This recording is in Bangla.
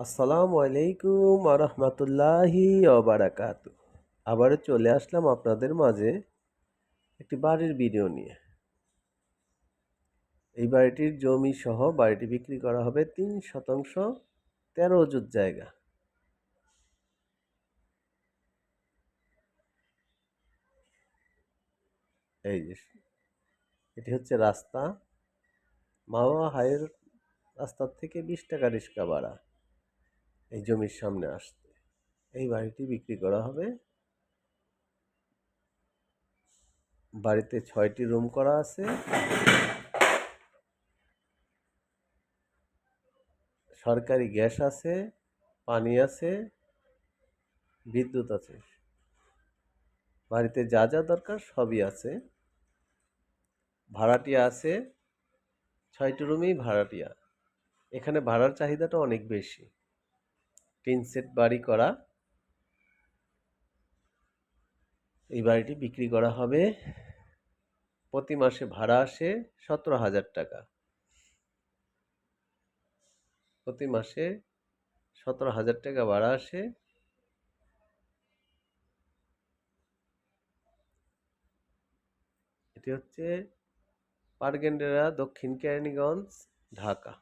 আসসালামু আলাইকুম আরহামাতুল্লাহি ওবারাকাতু। আবারও চলে আসলাম আপনাদের মাঝে একটি বাড়ির ভিডিও নিয়ে। এই বাড়িটির জমি সহ বাড়িটি বিক্রি করা হবে 3 শতাংশ 13 অযুত জায়গা। এই যে এটি হচ্ছে রাস্তা, মাওয়া হাইয়ের রাস্তার থেকে 20 টাকা রিক্সা ভাড়া এই জমির সামনে আসতে। এই বাড়িটি বিক্রি করা হবে। বাড়িতে 6টি রুম করা আছে। সরকারি গ্যাস আছে, পানি আছে, বিদ্যুৎ আছে। বাড়িতে যা যা দরকার সবই আছে। ভাড়াটিয়া আছে, 6টি রুমেই ভাড়াটিয়া। এখানে ভাড়ার চাহিদাটা অনেক বেশি। টিন সেট বাড়ি করা। এই বাড়িটি বিক্রি করা হবে। প্রতি মাসে ভাড়া আসে 17,000 টাকা। প্রতি মাসে 17,000 টাকা ভাড়া আসে। এটি হচ্ছে পারগেন্ডেরা, দক্ষিণ কেরানীগঞ্জ, ঢাকা।